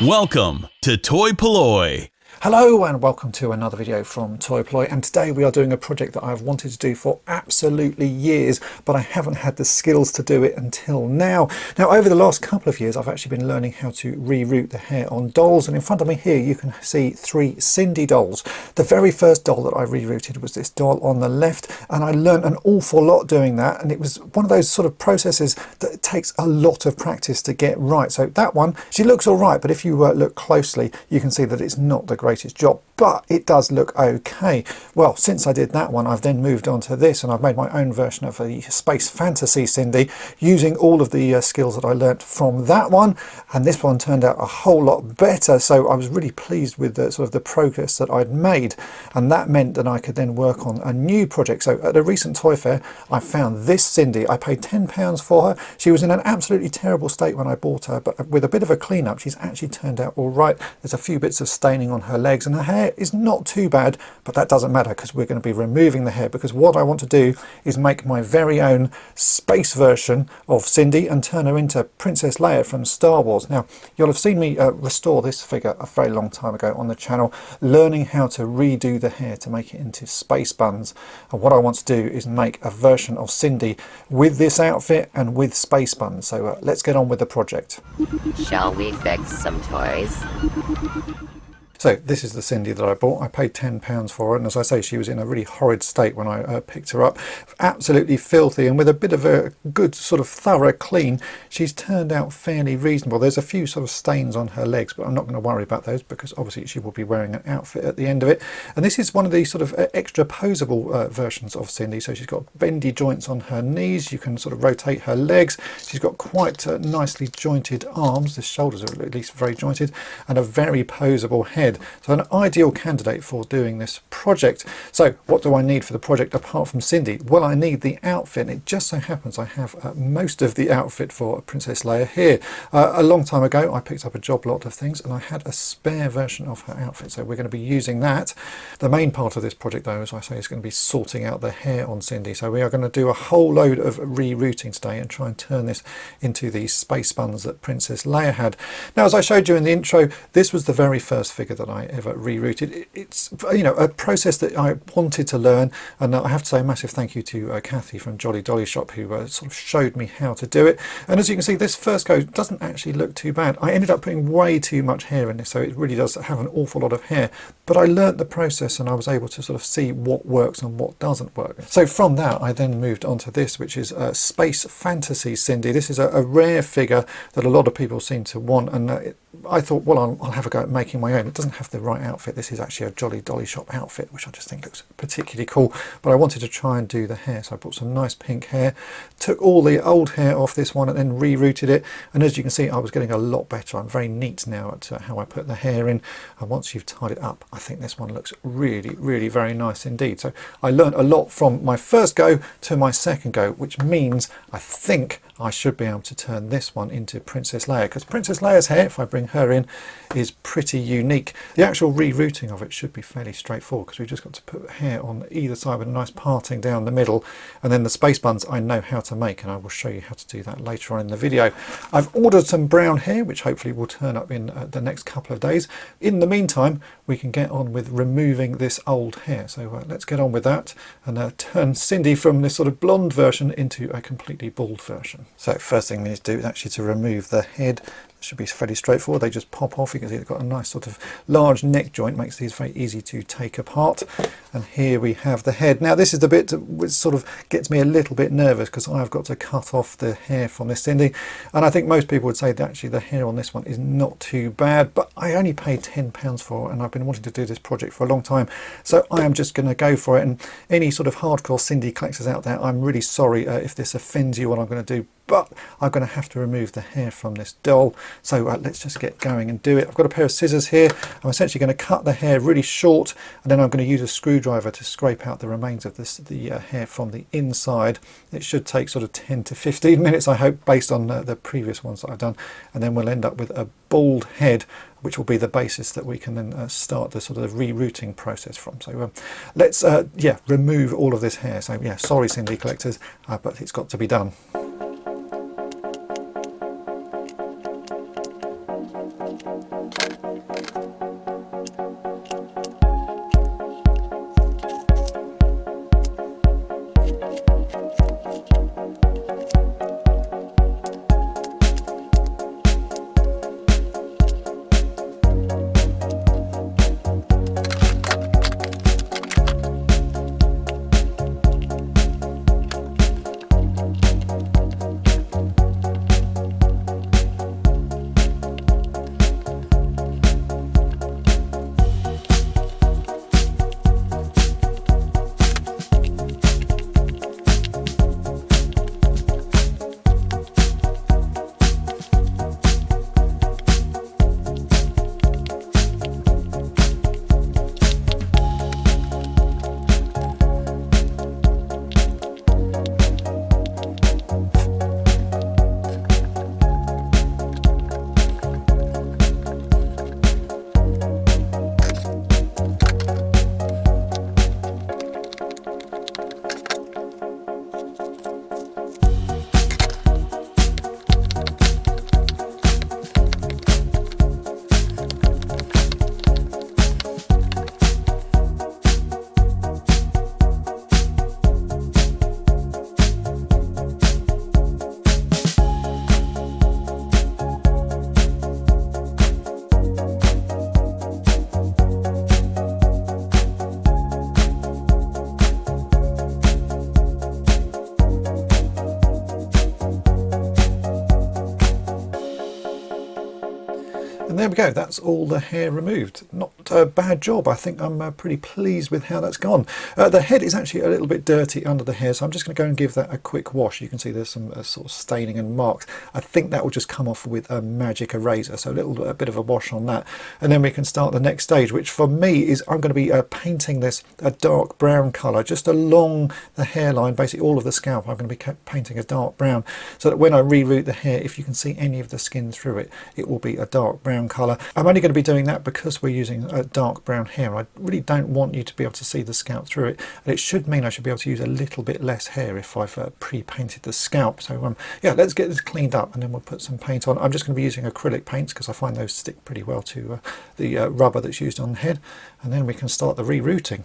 Welcome to Toy Polloi. Hello and welcome to another video from Toy Polloi, and today we are doing a project that I've wanted to do for absolutely years, but I haven't had the skills to do it until now. Now, over the last couple of years I've actually been learning how to reroute the hair on dolls, and in front of me here you can see 3 Sindy dolls. The very first doll that I rerouted was this doll on the left, and I learned an awful lot doing that, and it was one of those sort of processes that takes a lot of practice to get right. So that one, she looks all right, but if you look closely you can see that it's not the greatest job, but it does look okay. Well, since I did that one, I've then moved on to this, and I've made my own version of the Space Fantasy Sindy using all of the skills that I learnt from that one, and this one turned out a whole lot better. So I was really pleased with the sort of the progress that I'd made, and that meant that I could then work on a new project. So at a recent toy fair I found this Sindy. I paid £10 for her. She was in an absolutely terrible state when I bought her, but with a bit of a clean up she's actually turned out all right. There's a few bits of staining on her legs, and her hair is not too bad, but that doesn't matter because we're going to be removing the hair, because what I want to do is make my very own space version of Sindy and turn her into Princess Leia from Star Wars. Now, you'll have seen me restore this figure a very long time ago on the channel, learning how to redo the hair to make it into space buns, and what I want to do is make a version of Sindy with this outfit and with space buns. So let's get on with the project. Shall we fix some toys? So this is the Sindy that I bought. I paid £10 for her, and as I say, she was in a really horrid state when I picked her up. Absolutely filthy, and with a bit of a good sort of thorough clean, she's turned out fairly reasonable. There's a few sort of stains on her legs, but I'm not going to worry about those because obviously she will be wearing an outfit at the end of it. And this is one of these sort of extra posable versions of Sindy. So she's got bendy joints on her knees. You can sort of rotate her legs. She's got quite nicely jointed arms. The shoulders are at least very jointed, and a very posable head. So an ideal candidate for doing this project. So what do I need for the project apart from Sindy? Well, I need the outfit, and it just so happens I have most of the outfit for Princess Leia here. A long time ago I picked up a job lot of things and I had a spare version of her outfit, so we're going to be using that. The main part of this project, though, as I say, is going to be sorting out the hair on Sindy. So we are going to do a whole load of rerouting today and try and turn this into the space buns that Princess Leia had. Now, as I showed you in the intro, this was the very first figure that I ever rerouted. It's, you know, a process that I wanted to learn, and I have to say a massive thank you to Kathy from Jolly Dolly Shop, who sort of showed me how to do it. And as you can see, this first go doesn't actually look too bad. I ended up putting way too much hair in this, so it really does have an awful lot of hair, but I learnt the process and I was able to sort of see what works and what doesn't work. So from that I then moved on to this, which is Space Fantasy Sindy. This is a rare figure that a lot of people seem to want, and I thought, well, I'll have a go at making my own. It doesn't have the right outfit. This is actually a Jolly Dolly Shop outfit, which I just think looks particularly cool, but I wanted to try and do the hair, so I bought some nice pink hair, took all the old hair off this one and then rerouted it, and as you can see I was getting a lot better. I'm very neat now at how I put the hair in, and once you've tied it up I think this one looks really very nice indeed. So I learned a lot from my first go to my second go, which means I think I should be able to turn this one into Princess Leia, because Princess Leia's hair, if I bring her in, is pretty unique. The actual rerouting of it should be fairly straightforward because we've just got to put hair on either side with a nice parting down the middle, and then the space buns I know how to make, and I will show you how to do that later on in the video. I've ordered some brown hair which hopefully will turn up in the next couple of days. In the meantime we can get on with removing this old hair, so let's get on with that and turn Sindy from this sort of blonde version into a completely bald version. So first thing we need to do is actually to remove the head. It should be fairly straightforward. They just pop off. You can see they've got a nice sort of large neck joint, makes these very easy to take apart. And here we have the head. Now this is the bit which sort of gets me a little bit nervous because I've got to cut off the hair from this Sindy, and I think most people would say that actually the hair on this one is not too bad, but I only paid £10 for it and I've been wanting to do this project for a long time, so I am just going to go for it. And any sort of hardcore Sindy collectors out there, I'm really sorry if this offends you what I'm going to do, but I'm going to have to remove the hair from this doll. So let's just get going and do it. I've got a pair of scissors here. I'm essentially going to cut the hair really short, and then I'm going to use a screwdriver to scrape out the remains of the hair from the inside. It should take sort of 10 to 15 minutes, I hope, based on the previous ones that I've done, and then we'll end up with a bald head, which will be the basis that we can then start the sort of rerouting process from. So let's remove all of this hair. So yeah, sorry Sindy collectors, but it's got to be done. And there we go, that's all the hair removed. Not a bad job. I think I'm pretty pleased with how that's gone. The head is actually a little bit dirty under the hair, so I'm just going to go and give that a quick wash. You can see there's some sort of staining and marks. I think that will just come off with a magic eraser, so a bit of a wash on that. And then we can start the next stage, which for me is I'm going to be painting this a dark brown colour just along the hairline, basically all of the scalp. I'm going to be painting a dark brown, so that when I reroot the hair, if you can see any of the skin through it, it will be a dark brown colour. I'm only going to be doing that because we're using a dark brown hair. I really don't want you to be able to see the scalp through it, and it should mean I should be able to use a little bit less hair if I've pre-painted the scalp. So yeah, let's get this cleaned up and then we'll put some paint on. I'm just going to be using acrylic paints because I find those stick pretty well to the rubber that's used on the head, and then we can start the rerouting.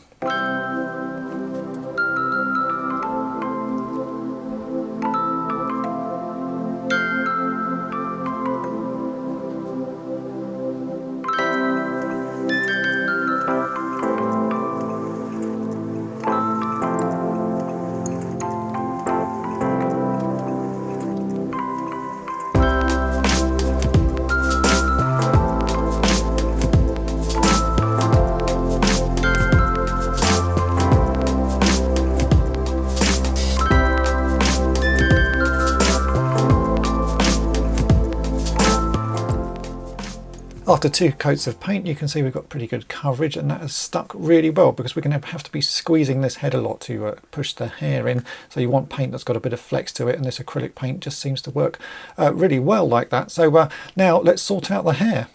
After 2 coats of paint, you can see we've got pretty good coverage, and that has stuck really well because we're going to have to be squeezing this head a lot to push the hair in. So you want paint that's got a bit of flex to it, and this acrylic paint just seems to work really well like that. So now let's sort out the hair.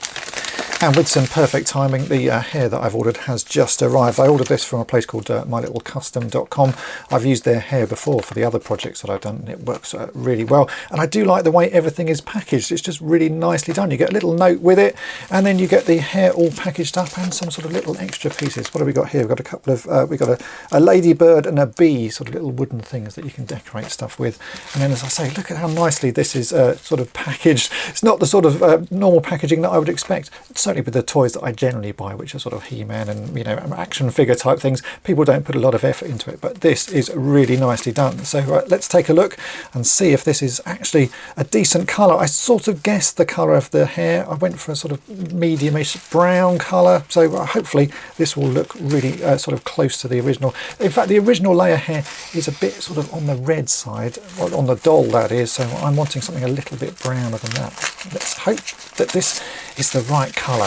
And with some perfect timing, the hair that I've ordered has just arrived. I ordered this from a place called mylittlecustom.com. I've used their hair before for the other projects that I've done, and it works really well. And I do like the way everything is packaged. It's just really nicely done. You get a little note with it, and then you get the hair all packaged up and some sort of little extra pieces. What have we got here? We've got a couple of, we've got a ladybird and a bee, sort of little wooden things that you can decorate stuff with. And then, as I say, look at how nicely this is sort of packaged. It's not the sort of normal packaging that I would expect. Certainly with the toys that I generally buy, which are sort of He-Man and, you know, action figure type things, people don't put a lot of effort into it, but this is really nicely done. So let's take a look and see if this is actually a decent colour. I sort of guessed the colour of the hair. I went for a sort of medium-ish brown colour, so hopefully this will look really sort of close to the original. In fact, the original Leia hair is a bit sort of on the red side, on the doll that is, so I'm wanting something a little bit browner than that. Let's hope that this is the right colour.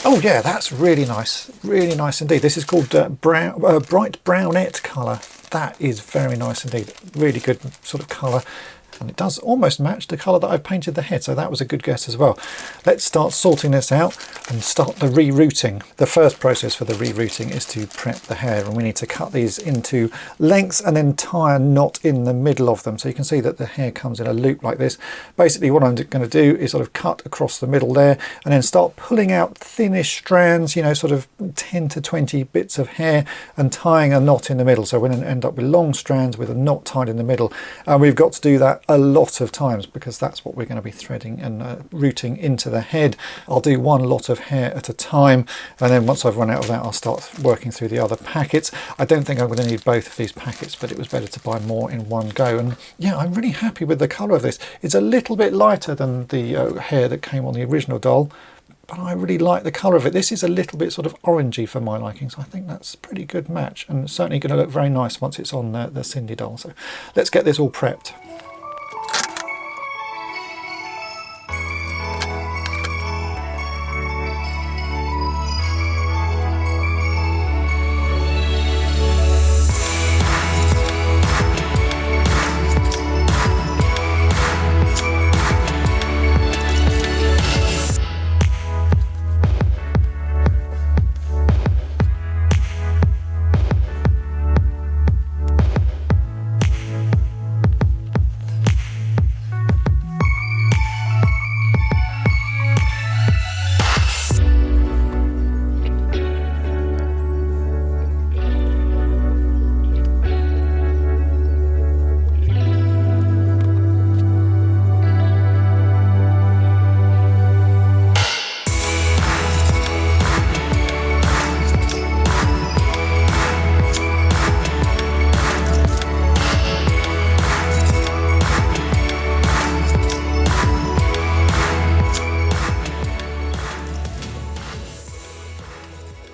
Oh yeah, that's really nice indeed. This is called bright brownette colour. That is very nice indeed. Really good sort of colour. And it does almost match the colour that I've painted the head, so that was a good guess as well. Let's start sorting this out and start the rerouting. The first process for the rerouting is to prep the hair, and we need to cut these into lengths and then tie a knot in the middle of them. So you can see that the hair comes in a loop like this. Basically what I'm going to do is sort of cut across the middle there and then start pulling out thinnish strands, you know, sort of 10 to 20 bits of hair, and tying a knot in the middle. So we're going to end up with long strands with a knot tied in the middle, and we've got to do that a lot of times because that's what we're going to be threading and routing into the head. I'll do one lot of hair at a time, and then once I've run out of that, I'll start working through the other packets. I don't think I'm going to need both of these packets, but it was better to buy more in one go. And yeah, I'm really happy with the colour of this. It's a little bit lighter than the hair that came on the original doll, but I really like the colour of it. This is a little bit sort of orangey for my liking, so I think that's a pretty good match, and certainly going to look very nice once it's on the Sindy doll. So let's get this all prepped.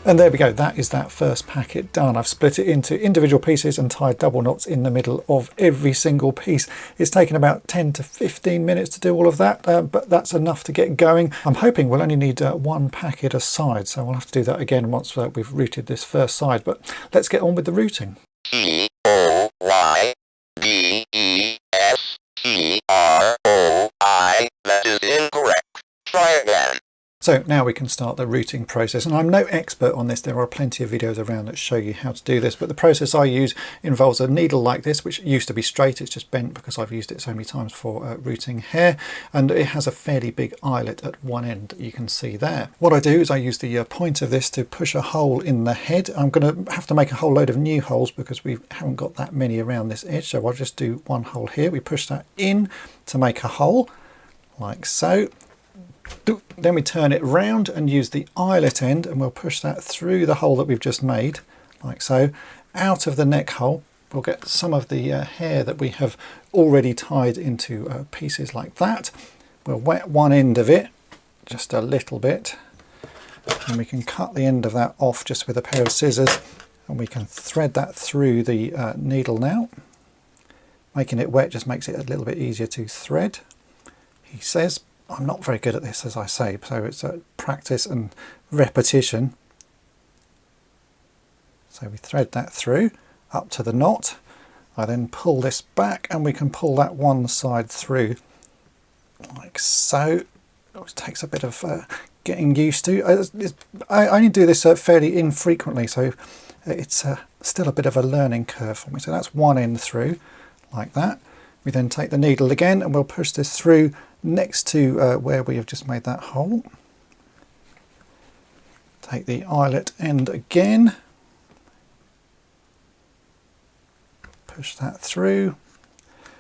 And there we go, that is that first packet done. I've split it into individual pieces and tied double knots in the middle of every single piece. It's taken about 10 to 15 minutes to do all of that, but that's enough to get going. I'm hoping we'll only need one packet a side, so we'll have to do that again once we've routed this first side, but let's get on with the routing. Polloi, that is incorrect. Try again. So now we can start the routing process, and I'm no expert on this. There are plenty of videos around that show you how to do this, but the process I use involves a needle like this, which used to be straight. It's just bent because I've used it so many times for routing hair, and it has a fairly big eyelet at one end that you can see there. What I do is I use the point of this to push a hole in the head. I'm going to have to make a whole load of new holes because we haven't got that many around this edge, so I'll just do one hole here. We push that in to make a hole like so. Then we turn it round and use the eyelet end, and we'll push that through the hole that we've just made like so. Out of the neck hole we'll get some of the hair that we have already tied into pieces like that. We'll wet one end of it just a little bit, and we can cut the end of that off just with a pair of scissors, and we can thread that through the needle now. Making it wet just makes it a little bit easier to thread, he says. I'm not very good at this, as I say, so it's practice and repetition. So we thread that through up to the knot. I then pull this back and we can pull that one side through like so. It takes a bit of getting used to. I only do this fairly infrequently, so it's still a bit of a learning curve for me. So that's one end through like that. We then take the needle again and we'll push this through next to where we have just made that hole. Take the eyelet end again, push that through,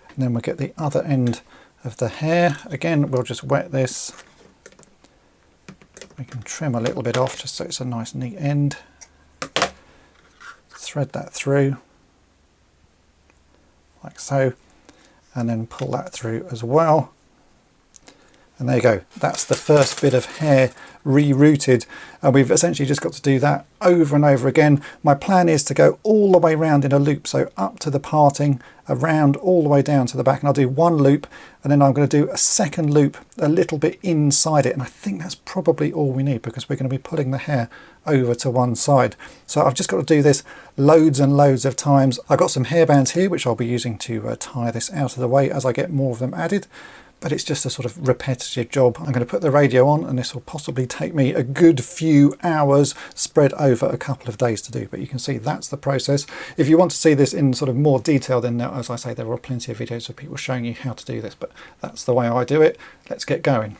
and then we'll get the other end of the hair. Again, we'll just wet this. We can trim a little bit off just so it's a nice neat end. Thread that through like so, and then pull that through as well. And there you go, that's the first bit of hair rerouted, and we've essentially just got to do that over and over again. My plan is to go all the way around in a loop, so up to the parting, around all the way down to the back, and I'll do one loop and then I'm going to do a second loop a little bit inside it, and I think that's probably all we need because we're going to be pulling the hair over to one side. So I've just got to do this loads and loads of times. I've got some hairbands here which I'll be using to tie this out of the way as I get more of them added. But it's just a sort of repetitive job. I'm going to put the radio on, and this will possibly take me a good few hours spread over a couple of days to do. But you can see that's the process. If you want to see this in sort of more detail, then as I say, there are plenty of videos of people showing you how to do this, but that's the way I do it. Let's get going.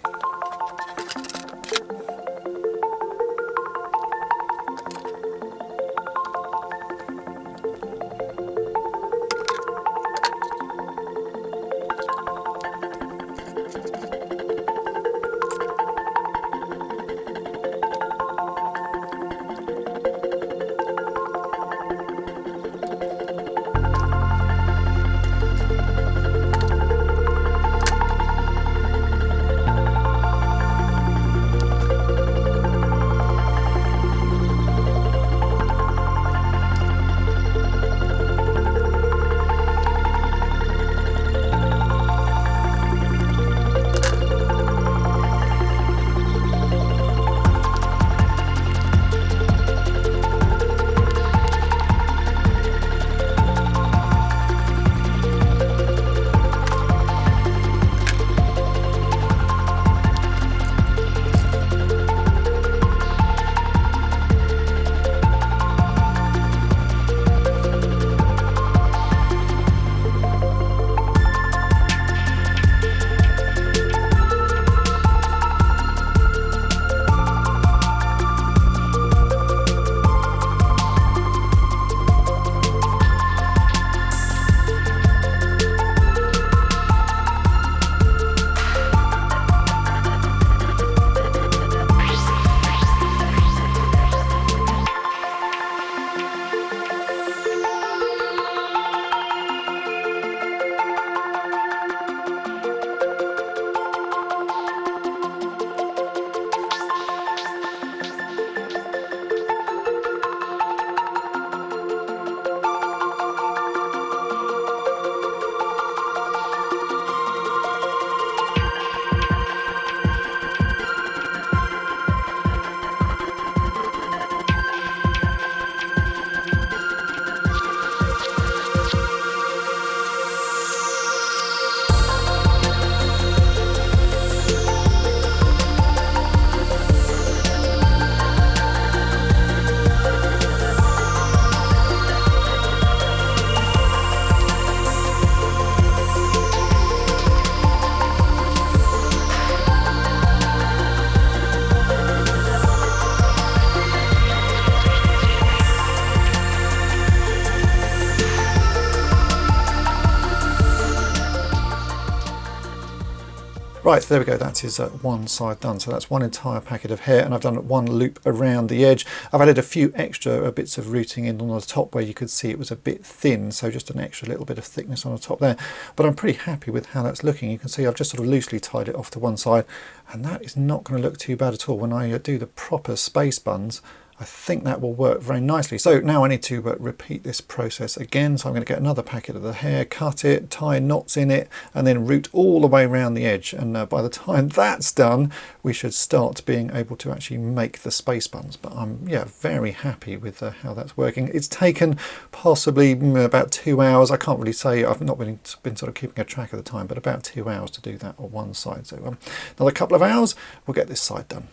Right, there we go, that is one side done. So that's one entire packet of hair, and I've done one loop around the edge. I've added a few extra bits of rooting in on the top where you could see it was a bit thin, so just an extra little bit of thickness on the top there. But I'm pretty happy with how that's looking. You can see I've just sort of loosely tied it off to one side, and that is not going to look too bad at all. When I do the proper space buns, I think that will work very nicely. So now I need to repeat this process again. So I'm going to get another packet of the hair, cut it, tie knots in it, and then root all the way around the edge. And by the time that's done, we should start being able to actually make the space buns. But I'm very happy with how that's working. It's taken possibly about 2 hours. I can't really say, I've not been sort of keeping a track of the time, but about 2 hours to do that on one side. So another couple of hours, we'll get this side done.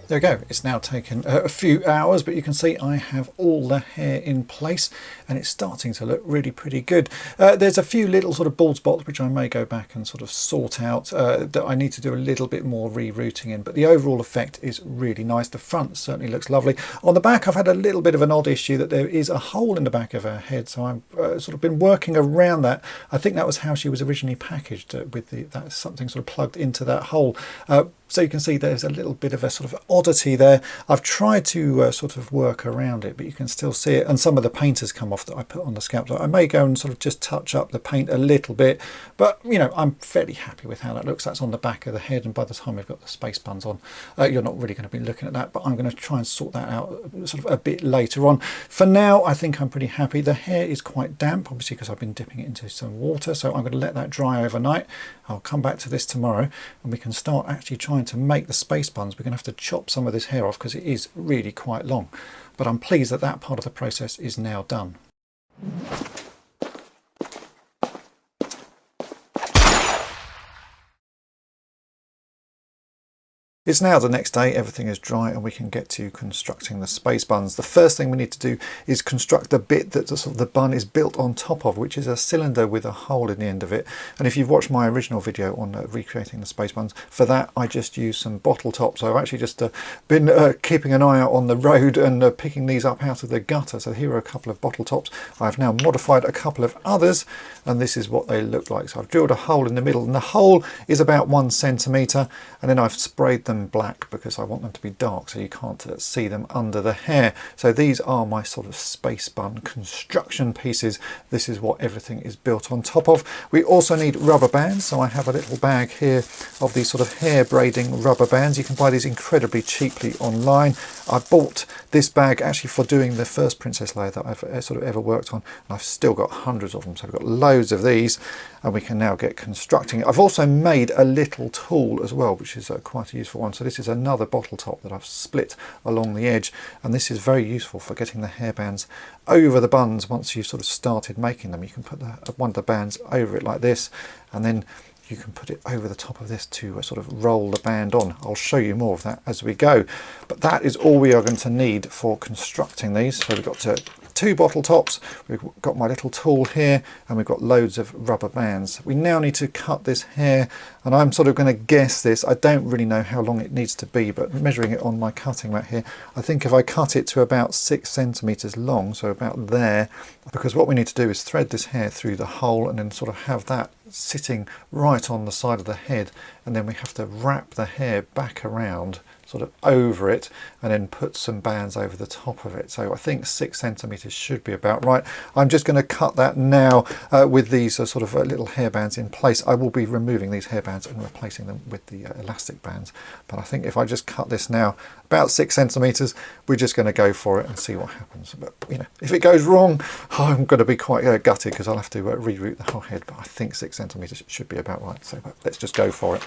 There we go, it's now taken a few hours, but you can see I have all the hair in place and it's starting to look really pretty good. There's a few little sort of bald spots which I may go back and sort of sort out, that I need to do a little bit more rerouting in, but the overall effect is really nice. The front certainly looks lovely. On the back I've had a little bit of an odd issue that there is a hole in the back of her head, so I've sort of been working around that. I think that was how she was originally packaged, with that something sort of plugged into that hole. So you can see there's a little bit of a sort of oddity there. I've tried to sort of work around it, but you can still see it. And some of the paint has come off that I put on the scalp. So I may go and sort of just touch up the paint a little bit. But, you know, I'm fairly happy with how that looks. That's on the back of the head. And by the time we've got the space buns on, you're not really going to be looking at that. But I'm going to try and sort that out sort of a bit later on. For now, I think I'm pretty happy. The hair is quite damp, obviously, because I've been dipping it into some water. So I'm going to let that dry overnight. I'll come back to this tomorrow and we can start actually trying to make the space buns. We're going to have to chop some of this hair off because it is really quite long. But I'm pleased that that part of the process is now done. It's now the next day, everything is dry and we can get to constructing the space buns. The first thing we need to do is construct the bit that the bun is built on top of, which is a cylinder with a hole in the end of it. And if you've watched my original video on recreating the space buns, for that I just used some bottle tops. I've actually just been keeping an eye out on the road and picking these up out of the gutter. So here are a couple of bottle tops. I've now modified a couple of others and this is what they look like. So I've drilled a hole in the middle and the hole is about 1 centimetre, and then I've sprayed them black because I want them to be dark so you can't see them under the hair. So these are my sort of space bun construction pieces. This is what everything is built on top of. We also need rubber bands, so I have a little bag here of these sort of hair braiding rubber bands. You can buy these incredibly cheaply online. I bought this bag actually for doing the first Princess Leia that I've sort of ever worked on, and I've still got hundreds of them, so I've got loads of these and we can now get constructing. I've also made a little tool as well, which is quite a useful one. So this is another bottle top that I've split along the edge, and this is very useful for getting the hairbands over the buns. Once you've sort of started making them, you can put one of the bands over it like this, and then you can put it over the top of this to sort of roll the band on. I'll show you more of that as we go, but that is all we are going to need for constructing these. So we've got to 2 bottle tops, we've got my little tool here, and we've got loads of rubber bands. We now need to cut this hair, and I'm sort of going to guess this. I don't really know how long it needs to be, but measuring it on my cutting mat here, I think if I cut it to about 6 centimeters long, so about there, because what we need to do is thread this hair through the hole and then sort of have that sitting right on the side of the head, and then we have to wrap the hair back around sort of over it and then put some bands over the top of it. So I think 6 centimeters should be about right. I'm just going to cut that now with these sort of little hair bands in place. I will be removing these hair bands and replacing them with the elastic bands, but I think if I just cut this now about 6 centimeters, we're just going to go for it and see what happens. But you know, if it goes wrong, I'm going to be quite gutted, because I'll have to reroute the whole head, but I think 6 centimeters should be about right. So let's just go for it.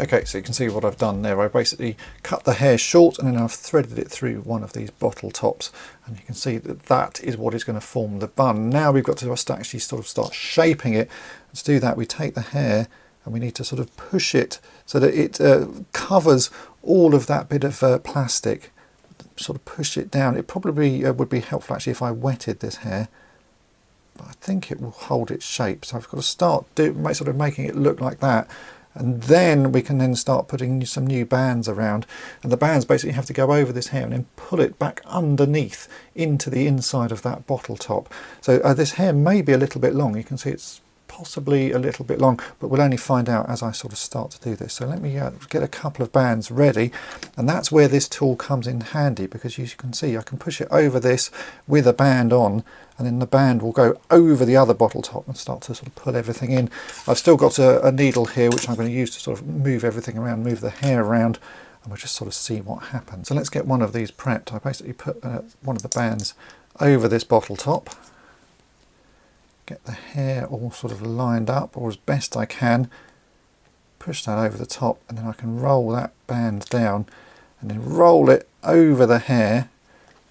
Okay, so you can see what I've done there. I basically cut the hair short and then I've threaded it through one of these bottle tops, and you can see that that is what is going to form the bun. Now we've got to actually sort of start shaping it. And to do that, we take the hair and we need to sort of push it so that it covers all of that bit of plastic. Sort of push it down. It probably would be helpful actually if I wetted this hair, but I think it will hold its shape. So I've got to start sort of making it look like that. And then we can then start putting some new bands around, and the bands basically have to go over this hair and then pull it back underneath into the inside of that bottle top. So this hair may be a little bit long. You can see it's possibly a little bit long, but we'll only find out as I sort of start to do this. So let me get a couple of bands ready, and that's where this tool comes in handy, because you can see I can push it over this with a band on, and then the band will go over the other bottle top and start to sort of pull everything in. I've still got a needle here which I'm going to use to sort of move everything around, move the hair around, and we'll just sort of see what happens. So let's get one of these prepped. I basically put one of the bands over this bottle top, get the hair all sort of lined up, or as best I can, push that over the top, and then I can roll that band down and then roll it over the hair.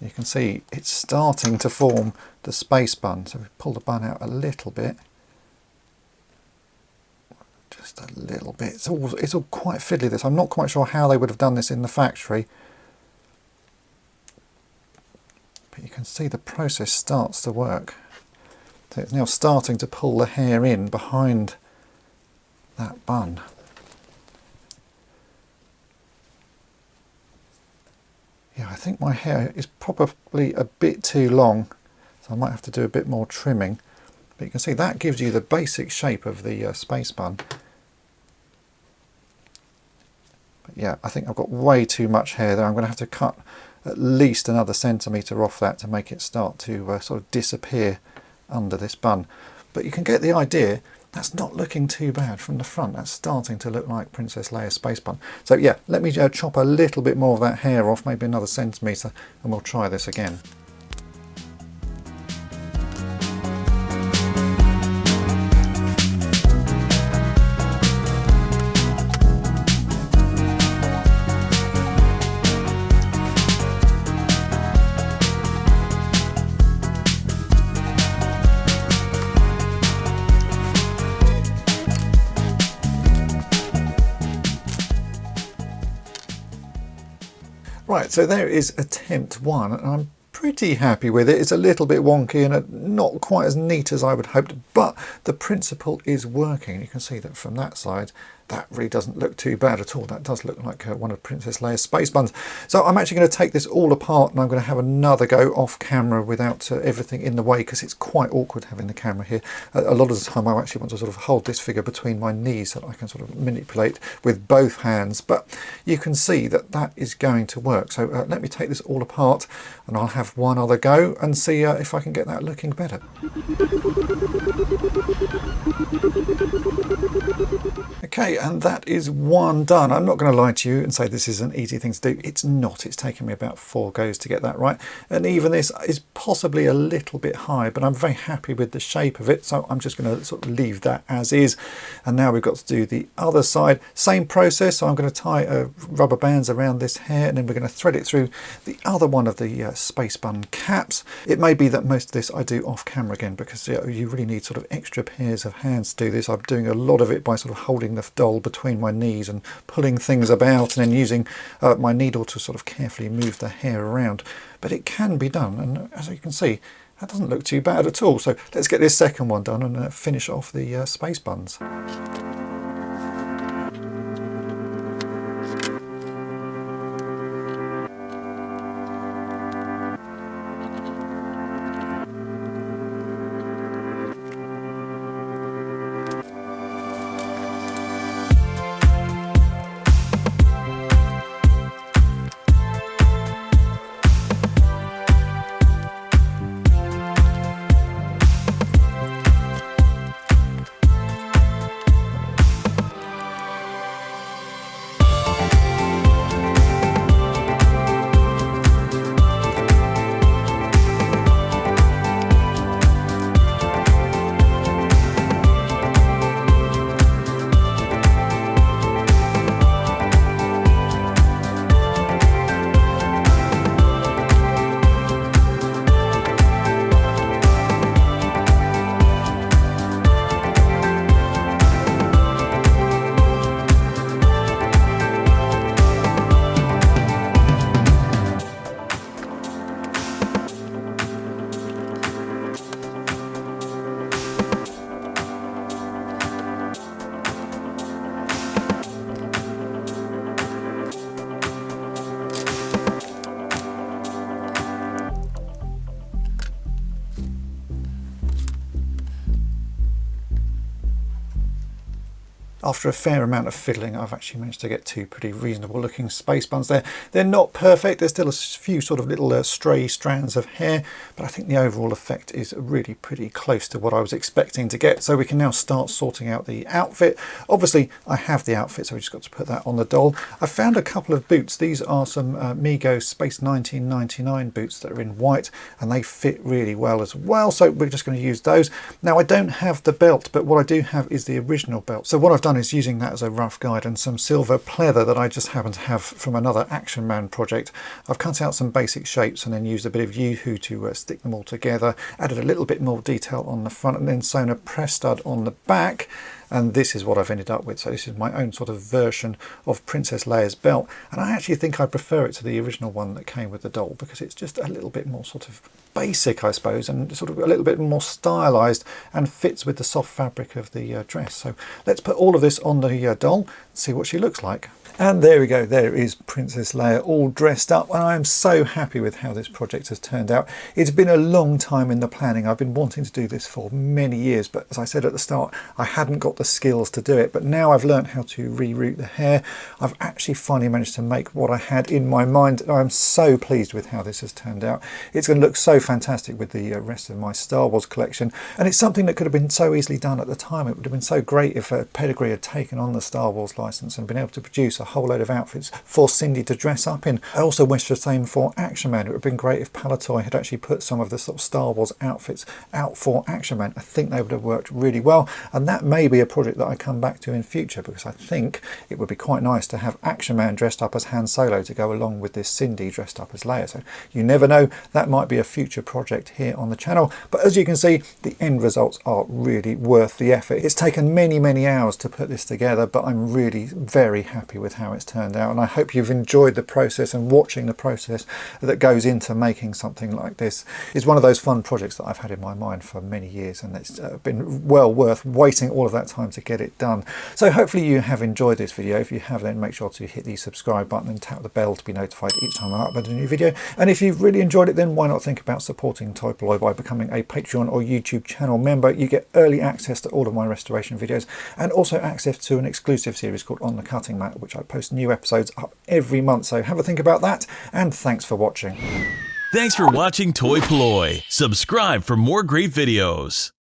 You can see it's starting to form the space bun. So we pull the bun out a little bit, just a little bit. It's all quite fiddly, this. I'm not quite sure how they would have done this in the factory, but you can see the process starts to work. So it's now starting to pull the hair in behind that bun. Yeah, I think my hair is probably a bit too long, so I might have to do a bit more trimming. But you can see that gives you the basic shape of the space bun. But yeah, I think I've got way too much hair there. I'm going to have to cut at least another centimetre off that to make it start to sort of disappear under this bun. But you can get the idea. That's not looking too bad from the front. That's starting to look like Princess Leia's space bun. So yeah, let me chop a little bit more of that hair off, maybe another centimetre, and we'll try this again. Right, so there is attempt one, and I'm pretty happy with it. It's a little bit wonky and not quite as neat as I would hoped, but the principle is working. You can see that from that side, that really doesn't look too bad at all. That does look like one of Princess Leia's space buns. So I'm actually going to take this all apart, and I'm going to have another go off camera without everything in the way, because it's quite awkward having the camera here. A lot of the time I actually want to sort of hold this figure between my knees so that I can sort of manipulate with both hands, but you can see that that is going to work. So let me take this all apart, and I'll have one other go and see if I can get that looking better. Okay, and that is one done. I'm not going to lie to you and say this is an easy thing to do. It's not. It's taken me about 4 goes to get that right. And even this is possibly a little bit high, but I'm very happy with the shape of it. So I'm just going to sort of leave that as is. And now we've got to do the other side. Same process. So I'm going to tie rubber bands around this hair, and then we're going to thread it through the other one of the space bun caps. It may be that most of this I do off camera again, because you really need sort of extra pairs of hands to do this. I'm doing a lot of it by sort of holding the doll between my knees and pulling things about, and then using my needle to sort of carefully move the hair around. But it can be done, and as you can see, that doesn't look too bad at all. So let's get this second one done and finish off the space buns. After a fair amount of fiddling, I've actually managed to get 2 pretty reasonable looking space buns there. They're not perfect, there's still a few sort of little stray strands of hair, but I think the overall effect is really pretty close to what I was expecting to get. So we can now start sorting out the outfit. Obviously I have the outfit, so we just got to put that on the doll. I found a couple of boots. These are some Mego Space 1999 boots that are in white, and they fit really well as well, so we're just going to use those. Now I don't have the belt, but what I do have is the original belt. So what I've done is using that as a rough guide and some silver pleather that I just happen to have from another Action Man project. I've cut out some basic shapes and then used a bit of Yoo-hoo to stick them all together, added a little bit more detail on the front, and then sewn a press stud on the back. And this is what I've ended up with. So this is my own sort of version of Princess Leia's belt, and I actually think I prefer it to the original one that came with the doll, because it's just a little bit more sort of basic, I suppose, and sort of a little bit more stylized and fits with the soft fabric of the dress. So let's put all of this on the doll and see what she looks like. And there we go, there is Princess Leia all dressed up, and I am so happy with how this project has turned out. It's been a long time in the planning. I've been wanting to do this for many years, but as I said at the start, I hadn't got the skills to do it. But now I've learned how to reroute the hair. I've actually finally managed to make what I had in my mind, and I'm so pleased with how this has turned out. It's going to look so fantastic with the rest of my Star Wars collection, and it's something that could have been so easily done at the time. It would have been so great if Pedigree had taken on the Star Wars license and been able to produce a whole load of outfits for Sindy to dress up in. I also wish the same for Action Man. It would have been great if Polloi had actually put some of the sort of Star Wars outfits out for Action Man. I think they would have worked really well, and that may be a project that I come back to in future, because I think it would be quite nice to have Action Man dressed up as Han Solo to go along with this Sindy dressed up as Leia. So you never know, that might be a future project here on the channel. But as you can see, the end results are really worth the effort. It's taken many hours to put this together, but I'm really very happy with how it's turned out, and I hope you've enjoyed the process and watching the process that goes into making something like this. It's one of those fun projects that I've had in my mind for many years, and it's been well worth waiting all of that time to get it done. So hopefully you have enjoyed this video. If you have, then make sure to hit the subscribe button and tap the bell to be notified each time I upload a new video. And if you've really enjoyed it, then why not think about supporting Toy Polloi by becoming a Patreon or YouTube channel member. You get early access to all of my restoration videos, and also access to an exclusive series called On the Cutting Mat, which I post new episodes up every month. So have a think about that, and thanks for watching. Thanks for watching Toy Polloi. Subscribe for more great videos.